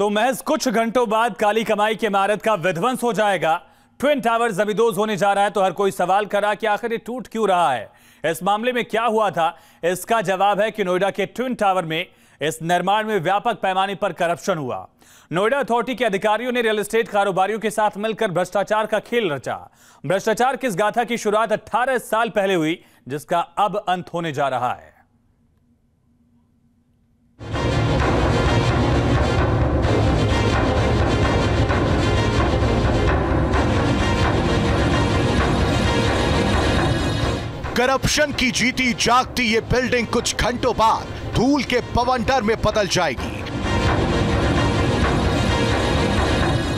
तो महज कुछ घंटों बाद काली कमाई की इमारत का विध्वंस हो जाएगा। ट्विन टावर जमींदोज होने जा रहा है तो हर कोई सवाल कर रहा कि आखिर ये टूट क्यों रहा है। इस मामले में क्या हुआ था, इसका जवाब है कि नोएडा के ट्विन टावर में इस निर्माण में व्यापक पैमाने पर करप्शन हुआ। नोएडा अथॉरिटी के अधिकारियों ने रियल एस्टेट कारोबारियों के साथ मिलकर भ्रष्टाचार का खेल रचा। भ्रष्टाचार की इस गाथा की शुरुआत 18 साल पहले हुई, जिसका अब अंत होने जा रहा है। करप्शन की जीती जागती ये बिल्डिंग कुछ घंटों बाद धूल के बवंडर में बदल जाएगी।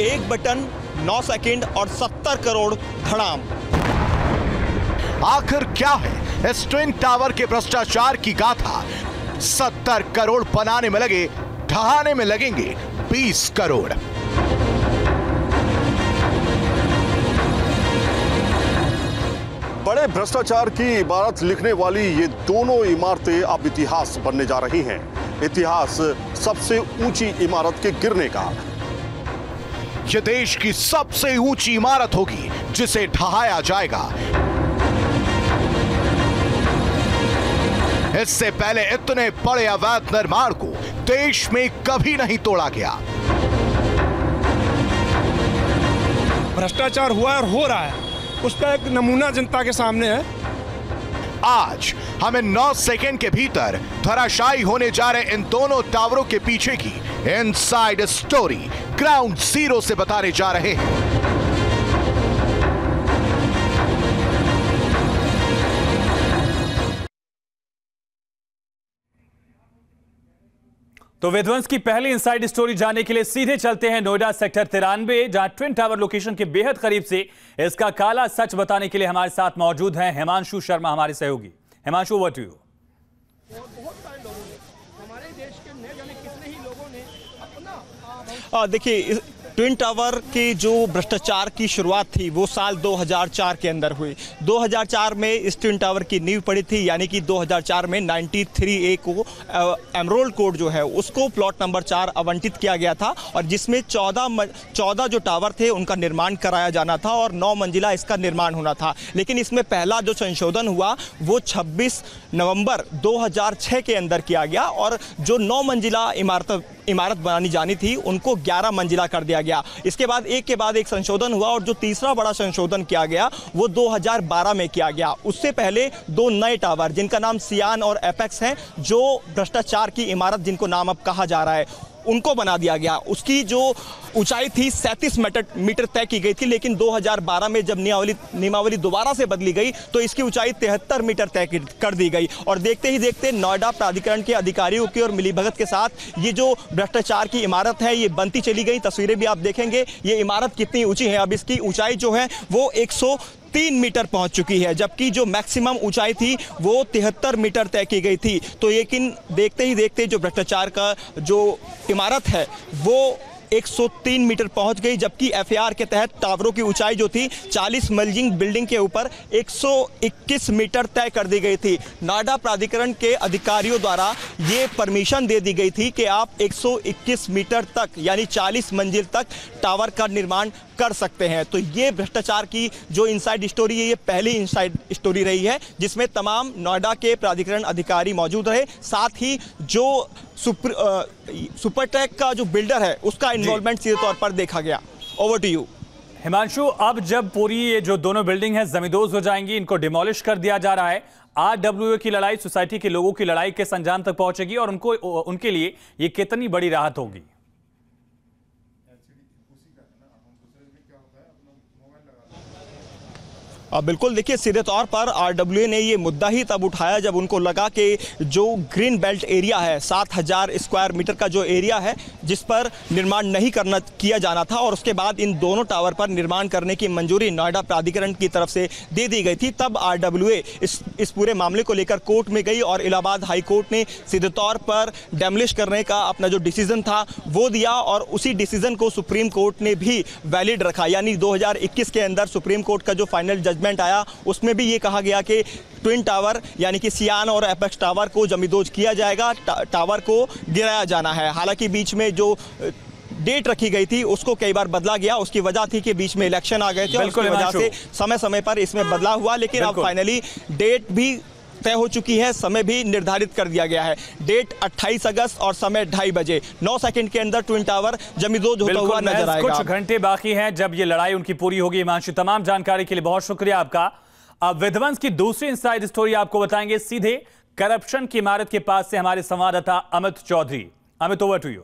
1 बटन 9 सेकंड और 70 करोड़ धड़ाम। आखिर क्या है इस ट्विन टावर के भ्रष्टाचार की गाथा? 70 करोड़ बनाने में लगे, ढहाने में लगेंगे 20 करोड़। बड़े भ्रष्टाचार की इबारत लिखने वाली ये दोनों इमारतें अब इतिहास बनने जा रही हैं। इतिहास सबसे ऊंची इमारत के गिरने का। यह देश की सबसे ऊंची इमारत होगी जिसे ढहाया जाएगा। इससे पहले इतने बड़े अवैध निर्माण को देश में कभी नहीं तोड़ा गया। भ्रष्टाचार हुआ और हो रहा है, उसका एक नमूना जनता के सामने है। आज हमें 9 सेकंड के भीतर धराशायी होने जा रहे इन दोनों टावरों के पीछे की इनसाइड स्टोरी ग्राउंड जीरो से बताने जा रहे हैं। तो विध्वंस की पहली इनसाइड स्टोरी जानने के लिए सीधे चलते हैं नोएडा सेक्टर 93, जहां ट्विन टावर लोकेशन के बेहद करीब से इसका काला सच बताने के लिए हमारे साथ मौजूद हैं हिमांशु शर्मा, हमारे सहयोगी। Himanshu, over to you. बहुत सारे लोगों ने, हमारे देश के न जाने कितने ही लोगों ने अपना देखिए, ट्विन टावर की जो भ्रष्टाचार की शुरुआत थी वो साल 2004 के अंदर हुई। 2004 में इस ट्विन टावर की नींव पड़ी थी, यानी कि 2004 में 93A को एमरोल्ड कोड जो है उसको प्लॉट नंबर 4 आवंटित किया गया था, और जिसमें 14 जो टावर थे उनका निर्माण कराया जाना था और 9 मंजिला इसका निर्माण होना था। लेकिन इसमें पहला जो संशोधन हुआ वो 26 नवंबर 2006 के अंदर किया गया, और जो 9 मंजिला इमारत बनानी जानी थी उनको 11 मंजिला कर दिया गया। इसके बाद एक के बाद एक संशोधन हुआ, और जो तीसरा बड़ा संशोधन किया गया वो 2012 में किया गया। उससे पहले 2 नए टावर जिनका नाम सियान और एपेक्स हैं, जो भ्रष्टाचार की इमारत जिनको नाम अब कहा जा रहा है, उनको बना दिया गया। उसकी जो ऊंचाई थी 37 मीटर तय की गई थी, लेकिन 2012 में जब नियमावली दोबारा से बदली गई तो इसकी ऊंचाई 73 मीटर तय कर दी गई। और देखते ही देखते नोएडा प्राधिकरण के अधिकारियों की और मिलीभगत के साथ ये जो भ्रष्टाचार की इमारत है ये बनती चली गई। तस्वीरें भी आप देखेंगे ये इमारत कितनी ऊंची है। अब इसकी ऊंचाई जो है वो 103 मीटर पहुंच चुकी है, जबकि जो मैक्सिमम ऊंचाई थी वो 73 मीटर तय की गई थी। तो लेकिन देखते ही देखते जो भ्रष्टाचार का जो इमारत है वो 103 मीटर पहुंच गई, जबकि एफएआर के तहत टावरों की ऊंचाई जो थी 40 मंजिल बिल्डिंग के ऊपर 121 मीटर तय कर दी गई थी। नोएडा प्राधिकरण के अधिकारियों द्वारा ये परमिशन दे दी गई थी कि आप 121 मीटर तक यानी 40 मंजिल तक टावर का निर्माण कर सकते हैं। तो ये भ्रष्टाचार की जो इनसाइड स्टोरी है ये पहली इनसाइड स्टोरी रही है, जिसमें तमाम नोएडा के प्राधिकरण अधिकारी मौजूद रहे, साथ ही जो सुपरटेक का जो बिल्डर है उसका इन्वॉल्वमेंट सीधे तौर पर देखा गया। Over to you Himanshu. अब जब पूरी ये जो दोनों बिल्डिंग है जमींदोज हो जाएंगी, इनको डिमोलिश कर दिया जा रहा है, RWA की लड़ाई सोसाइटी के लोगों की लड़ाई के संजाम तक पहुंचेगी, और उनके लिए ये कितनी बड़ी राहत होगी? बिल्कुल, देखिए, सीधे तौर पर RWA ने ये मुद्दा ही तब उठाया जब उनको लगा कि जो ग्रीन बेल्ट एरिया है 7000 स्क्वायर मीटर का जो एरिया है जिस पर निर्माण नहीं किया जाना था, और उसके बाद इन दोनों टावर पर निर्माण करने की मंजूरी नोएडा प्राधिकरण की तरफ से दे दी गई थी। तब RWA इस पूरे मामले को लेकर कोर्ट में गई, और इलाहाबाद हाई कोर्ट ने सीधे तौर पर डेमोलिश करने का अपना जो डिसीजन था वो दिया, और उसी डिसीजन को सुप्रीम कोर्ट ने भी वैलिड रखा। यानी 2021 के अंदर सुप्रीम कोर्ट का जो फाइनल जजमेंट आया उसमें भी ये कहा गया कि ट्विन टावर यानी कि सियान और एपेक्स टावर को जमींदोज किया जाएगा, टावर को गिराया जाना है। हालांकि बीच में जो डेट रखी गई थी उसको कई बार बदला गया। उसकी वजह थी कि बीच में इलेक्शन आ गए थे और उसकी वजह से समय समय पर इसमें बदलाव हुआ, लेकिन अब फाइनली डेट भी तय हो चुकी है, समय भी निर्धारित कर दिया गया है। डेट 28 अगस्त और समय 2:30 बजे। 9 सेकंड के अंदर ट्विन टावर जमींदोज होता हुआ नजर आएगा। कुछ घंटे बाकी हैं जब ये लड़ाई उनकी पूरी होगी। हिमांशु, तमाम जानकारी के लिए बहुत शुक्रिया आपका। अब विध्वंस की दूसरी इनसाइड स्टोरी आपको बताएंगे सीधे करप्शन की इमारत के पास से हमारे संवाददाता Amit Chaudhary. Amit, over to you.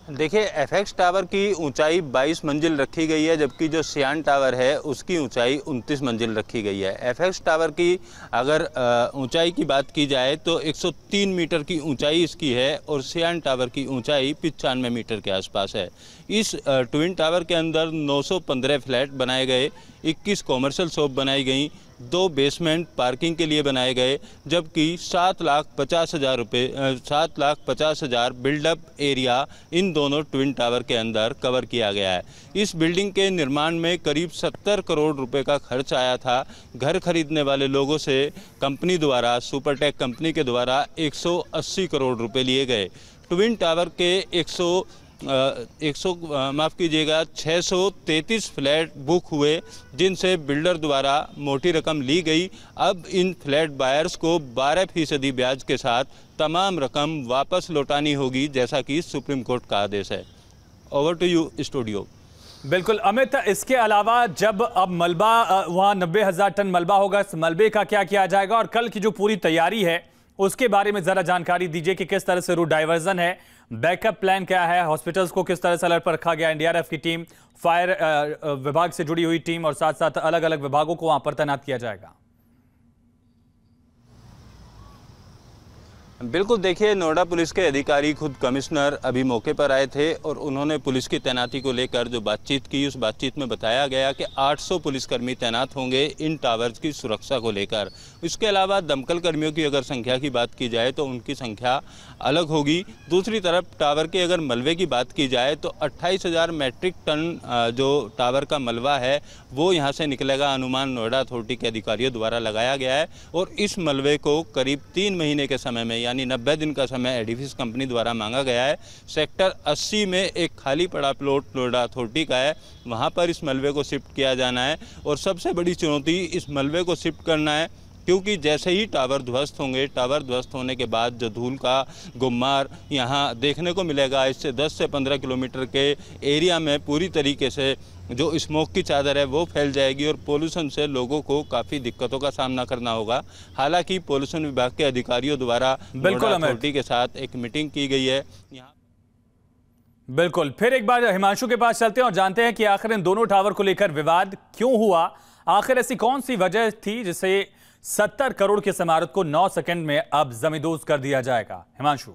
देखिए, एफएक्स टावर की ऊंचाई 22 मंजिल रखी गई है, जबकि जो सियान टावर है उसकी ऊंचाई 29 मंजिल रखी गई है। एफएक्स टावर की अगर ऊंचाई की बात की जाए तो 103 मीटर की ऊंचाई इसकी है और सियान टावर की ऊंचाई 95 मीटर के आसपास है। इस ट्विन टावर के अंदर 915 फ्लैट बनाए गए, 21 कॉमर्शियल शॉप बनाई गई, 2 बेसमेंट पार्किंग के लिए बनाए गए, जबकि 7,50,000 बिल्डअप एरिया इन दोनों ट्विन टावर के अंदर कवर किया गया है। इस बिल्डिंग के निर्माण में करीब 70 करोड़ रुपए का खर्च आया था। घर खरीदने वाले लोगों से कंपनी द्वारा, सुपरटेक कंपनी के द्वारा 180 करोड़ रुपए लिए गए। ट्विन टावर के 633 फ्लैट बुक हुए, जिनसे बिल्डर द्वारा मोटी रकम ली गई। अब इन फ्लैट बायर्स को 12% ब्याज के साथ तमाम रकम वापस लौटानी होगी, जैसा कि सुप्रीम कोर्ट का आदेश है। Over to you studio. बिल्कुल अमित, इसके अलावा जब अब मलबा वहाँ 90,000 टन मलबा होगा, इस मलबे का क्या किया जाएगा और कल की जो पूरी तैयारी है उसके बारे में जरा जानकारी दीजिए कि किस तरह से रूट डाइवर्जन है, बैकअप प्लान क्या है, हॉस्पिटल्स को किस तरह से अलर्ट पर रखा गया, एनडीआरएफ की टीम, फायर विभाग से जुड़ी हुई टीम और साथ साथ अलग अलग विभागों को वहां पर तैनात किया जाएगा। बिल्कुल, देखिए, नोएडा पुलिस के अधिकारी खुद कमिश्नर अभी मौके पर आए थे और उन्होंने पुलिस की तैनाती को लेकर जो बातचीत की, उस बातचीत में बताया गया कि 800 पुलिसकर्मी तैनात होंगे इन टावर्स की सुरक्षा को लेकर। इसके अलावा दमकल कर्मियों की अगर संख्या की बात की जाए तो उनकी संख्या अलग होगी। दूसरी तरफ टावर के अगर मलबे की बात की जाए तो 28,000 मैट्रिक टन जो टावर का मलबा है वो यहाँ से निकलेगा, अनुमान नोएडा अथॉरिटी के अधिकारियों द्वारा लगाया गया है। और इस मलबे को करीब 3 महीने के समय में, यानी 90 दिन का समय एडिफिस कंपनी द्वारा मांगा गया है। सेक्टर 80 में एक खाली पड़ा प्लॉट नोएडा अथॉरिटी का है, वहाँ पर इस मलबे को शिफ्ट किया जाना है। और सबसे बड़ी चुनौती इस मलबे को शिफ्ट करना है, क्योंकि जैसे ही टावर ध्वस्त होंगे, टावर ध्वस्त होने के बाद जो धूल का गुम्मार यहाँ देखने को मिलेगा, इससे 10 से 15 किलोमीटर के एरिया में पूरी तरीके से जो स्मोक की चादर है वो फैल जाएगी और पोल्यूशन से लोगों को काफ़ी दिक्कतों का सामना करना होगा। हालांकि पोल्यूशन विभाग के अधिकारियों द्वारा नोएडा अथॉरिटी के साथ एक मीटिंग की गई है यहाँ। बिल्कुल, फिर एक बार हिमांशु के पास चलते हैं और जानते हैं कि आखिर इन दोनों टावर को लेकर विवाद क्यों हुआ, आखिर ऐसी कौन सी वजह थी जिसे 70 करोड़ की इस इमारत को 9 सेकंड में अब जमींदोज कर दिया जाएगा। हिमांशु।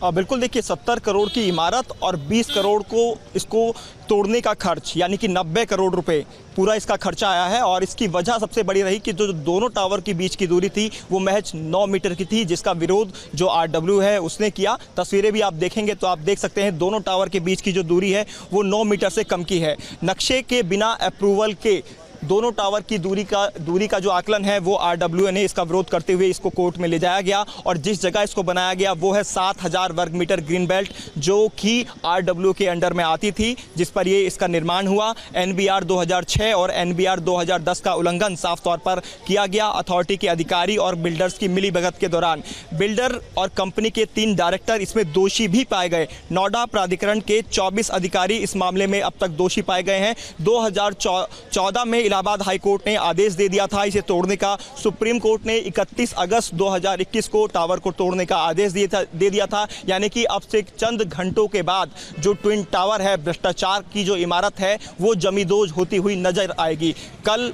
बिल्कुल, देखिए, 70 करोड़ की इमारत और 20 करोड़ को इसको तोड़ने का खर्च, यानी कि 90 करोड़ रुपए पूरा इसका खर्चा आया है। और इसकी वजह सबसे बड़ी रही कि जो दोनों टावर के बीच की दूरी थी वो महज 9 मीटर की थी, जिसका विरोध जो आरडब्ल्यू है उसने किया। तस्वीरें भी आप देखेंगे तो आप देख सकते हैं दोनों टावर के बीच की जो दूरी है वो 9 मीटर से कम की है। नक्शे के बिना अप्रूवल के दोनों टावर की दूरी का जो आकलन है वो आरडब्ल्यू ने इसका विरोध करते हुए इसको कोर्ट में ले जाया गया। और जिस जगह इसको बनाया गया वो है 7,000 वर्ग मीटर ग्रीन बेल्ट, जो कि आरडब्ल्यू के अंडर में आती थी, जिस पर ये इसका निर्माण हुआ। एनबीआर 2006 और एनबीआर 2010 का उल्लंघन साफ तौर पर किया गया अथॉरिटी के अधिकारी और बिल्डर्स की मिलीभगत के दौरान। बिल्डर और कंपनी के 3 डायरेक्टर इसमें दोषी भी पाए गए। नोएडा प्राधिकरण के 24 अधिकारी इस मामले में अब तक दोषी पाए गए हैं। 2014 में इलाहाबाद हाई कोर्ट ने आदेश दे दिया था इसे तोड़ने का। सुप्रीम कोर्ट ने 31 अगस्त 2021 को टावर को तोड़ने का आदेश दे दिया था। यानी कि अब से चंद घंटों के बाद जो ट्विन टावर है, भ्रष्टाचार की जो इमारत है, वो जमींदोज होती हुई नजर आएगी। कल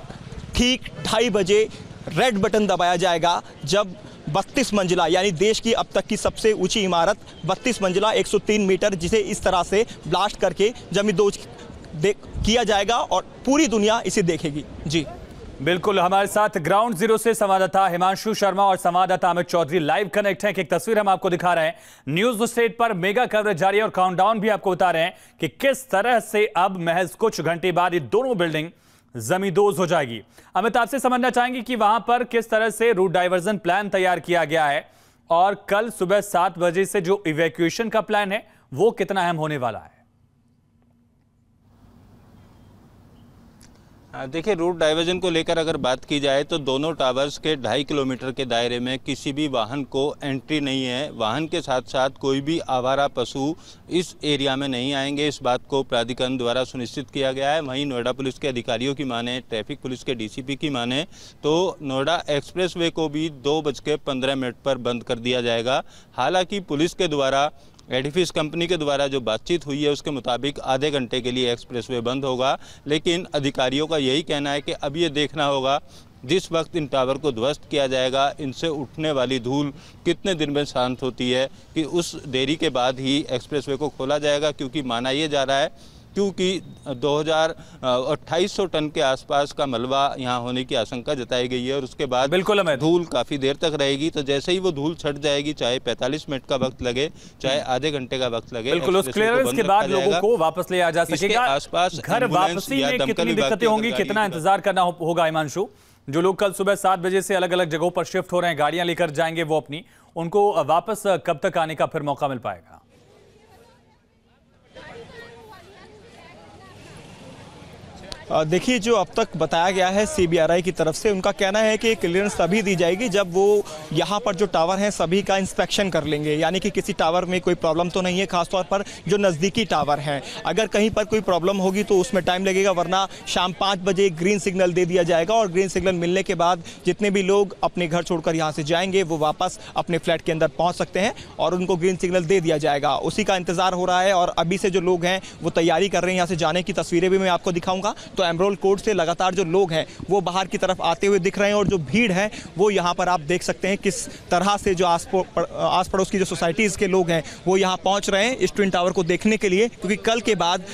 ठीक 2:30 बजे रेड बटन दबाया जाएगा जब 32 मंजिला, यानी देश की अब तक की सबसे ऊंची इमारत 32 मंजिला 103 मीटर, जिसे इस तरह से ब्लास्ट करके जमींदोज किया जाएगा और पूरी दुनिया इसे देखेगी। जी बिल्कुल, हमारे साथ ग्राउंड जीरो से संवाददाता हिमांशु शर्मा और संवाददाता अमित चौधरी लाइव कनेक्ट हैं। एक तस्वीर हम आपको दिखा रहे हैं, न्यूज स्टेट पर मेगा कवरेज जारी है और काउंटडाउन भी आपको बता रहे हैं कि किस तरह से अब महज कुछ घंटे बाद ये दोनों बिल्डिंग जमींदोज हो जाएगी। अमित, आपसे समझना चाहेंगे कि वहां पर किस तरह से रूट डाइवर्जन प्लान तैयार किया गया है और कल सुबह 7 बजे से जो इवैक्यूएशन का प्लान है वो कितना अहम होने वाला है। देखिए, रूट डाइवर्जन को लेकर अगर बात की जाए तो दोनों टावर्स के 2.5 किलोमीटर के दायरे में किसी भी वाहन को एंट्री नहीं है। वाहन के साथ साथ कोई भी आवारा पशु इस एरिया में नहीं आएंगे। इस बात को प्राधिकरण द्वारा सुनिश्चित किया गया है। वहीं नोएडा पुलिस के अधिकारियों की माने, ट्रैफिक पुलिस के डीसीपी की माने तो नोएडा एक्सप्रेसवे को भी 2:15 पर बंद कर दिया जाएगा। हालांकि पुलिस के द्वारा एडिफिस कंपनी के द्वारा जो बातचीत हुई है उसके मुताबिक आधे घंटे के लिए एक्सप्रेसवे बंद होगा, लेकिन अधिकारियों का यही कहना है कि अब ये देखना होगा जिस वक्त इन टावर को ध्वस्त किया जाएगा, इनसे उठने वाली धूल कितने दिन में शांत होती है कि उस देरी के बाद ही एक्सप्रेसवे को खोला जाएगा। क्योंकि माना ये जा रहा है क्योंकि 2800 टन के आसपास का मलबा यहाँ होने की आशंका जताई गई है और उसके बाद बिल्कुल धूल काफ़ी देर तक रहेगी। तो जैसे ही वो धूल छट जाएगी, चाहे 45 मिनट का वक्त लगे, चाहे आधे घंटे का वक्त लगे, बिल्कुल उस क्लियरेंस के बाद लोगों को वापस ले जा सकेगा। आसपास घर वापसी में कितनी दिक्कतें होंगी, कितना इंतजार करना होगा हिमांशु? जो लोग कल सुबह 7 बजे से अलग अलग जगहों पर शिफ्ट हो रहे हैं, गाड़ियां लेकर जाएंगे वो अपनी, उनको वापस कब तक आने का फिर मौका मिल पाएगा? देखिए, जो अब तक बताया गया है सीबीआरआई की तरफ से, उनका कहना है कि क्लियरेंस तभी दी जाएगी जब वो यहाँ पर जो टावर हैं सभी का इंस्पेक्शन कर लेंगे, यानी कि किसी टावर में कोई प्रॉब्लम तो नहीं है, खासतौर पर जो नज़दीकी टावर हैं। अगर कहीं पर कोई प्रॉब्लम होगी तो उसमें टाइम लगेगा, वरना शाम 5 बजे ग्रीन सिग्नल दे दिया जाएगा और ग्रीन सिग्नल मिलने के बाद जितने भी लोग अपने घर छोड़कर यहाँ से जाएंगे वो वापस अपने फ्लैट के अंदर पहुँच सकते हैं और उनको ग्रीन सिग्नल दे दिया जाएगा। उसी का इंतजार हो रहा है और अभी से जो लोग हैं वो तैयारी कर रहे हैं यहाँ से जाने की। तस्वीरें भी मैं आपको दिखाऊंगा। तो एमरोल कोर्ट से लगातार जो लोग हैं वो बाहर की तरफ आते हुए दिख रहे हैं और जो भीड़ है वो यहाँ पर आप देख सकते हैं किस तरह से जो आस पड़ोस की जो सोसाइटीज़ के लोग हैं वो यहाँ पहुँच रहे हैं इस ट्विन टावर को देखने के लिए, क्योंकि कल के बाद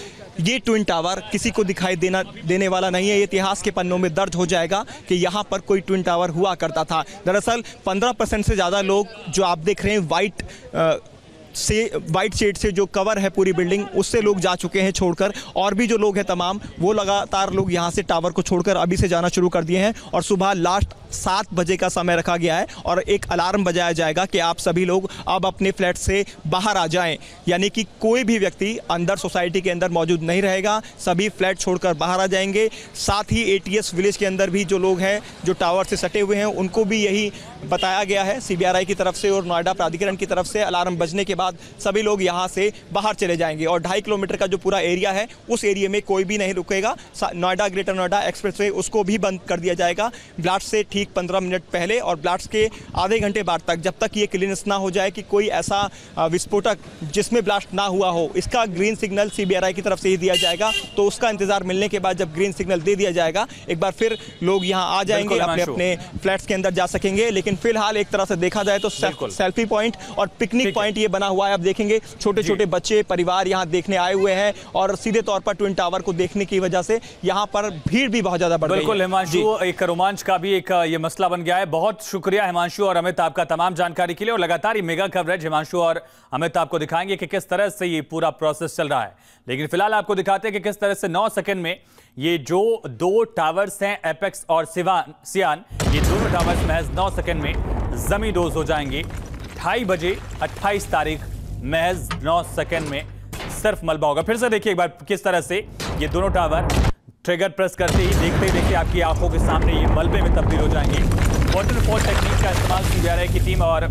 ये ट्विन टावर किसी को दिखाई देने वाला नहीं है। ये इतिहास के पन्नों में दर्ज हो जाएगा कि यहाँ पर कोई ट्विन टावर हुआ करता था। दरअसल 15% से ज़्यादा लोग जो आप देख रहे हैं वाइट शेड से जो कवर है पूरी बिल्डिंग, उससे लोग जा चुके हैं छोड़कर, और भी जो लोग हैं तमाम वो लगातार लोग यहाँ से टावर को छोड़कर अभी से जाना शुरू कर दिए हैं। और सुबह लास्ट 7 बजे का समय रखा गया है और एक अलार्म बजाया जाएगा कि आप सभी लोग अब अपने फ्लैट से बाहर आ जाएं, यानी कि कोई भी व्यक्ति अंदर सोसाइटी के अंदर मौजूद नहीं रहेगा, सभी फ्लैट छोड़कर बाहर आ जाएंगे। साथ ही एटीएस विलेज के अंदर भी जो लोग हैं जो टावर से सटे हुए हैं उनको भी यही बताया गया है सीबीआरआई की तरफ से और नोएडा प्राधिकरण की तरफ से। अलार्म बजने के बाद सभी लोग यहाँ से बाहर चले जाएंगे और 2.5 किलोमीटर का जो पूरा एरिया है उस एरिया में कोई भी नहीं रुकेगा। नोएडा ग्रेटर नोएडा एक्सप्रेसवे उसको भी बंद कर दिया जाएगा ब्लास्ट से ठीक 15 मिनट पहले और ब्लास्ट के आधे घंटे बाद तक, जब तक ये क्लियरेंस ना हो जाए कि कोई ऐसा विस्फोटक जिसमें ब्लास्ट ना हुआ हो। इसका ग्रीन सिग्नल सीबीआरआई की तरफ से ही दिया जाएगा, तो उसका इंतजार मिलने के बाद जब ग्रीन सिग्नल दे दिया जाएगा एक बार फिर लोग यहाँ आ जाएंगे, अपने अपने फ्लैट्स के अंदर जा सकेंगे। लेकिन फिलहाल एक तरह से देखा जाए तो सेल्फी पॉइंट और पिकनिक पॉइंट ये बना हुआ है। आप देखेंगे छोटे छोटे बच्चे परिवार यहाँ देखने आए हुए हैं और सीधे तौर पर ट्विन टावर को देखने की वजह से यहाँ पर भीड़ भी बहुत ज्यादा बढ़ गई है। बिल्कुल हिमांशु, एक रोमांच का भी एक ये मसला बन गया है। बहुत शुक्रिया हिमांशु और अमित आपका तमाम जानकारी के लिए, और लगातार ये मेगा कवरेज हिमांशु और अमित आपको दिखाएंगे कि किस तरह से ये पूरा प्रोसेस चल रहा है। लेकिन फिलहाल आपको दिखाते हैं कि किस तरह से 9 सेकंड में ये जो 2 टावर्स हैं एपेक्स और सियान, ये दोनों टावर्स महज 9 सेकंड में जमींदोज हो जाएंगे। 2:30 बजे 28 तारीख महज 9 सेकंड में सिर्फ मलबा होगा। फिर से देखिए एक बार किस तरह से ये दोनों टावर ट्रिगर प्रेस करते ही देखते आपकी आंखों के सामने ये मलबे में तब्दील हो जाएंगे। वाटरफॉल टेक्निक का इस्तेमाल सीबीआरआई की टीम और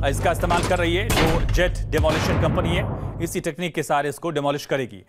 इसका इस्तेमाल कर रही है, जो जेट डिमोलिशन कंपनी है, इसी टेक्निक के सहारे इसको डिमोलिश करेगी।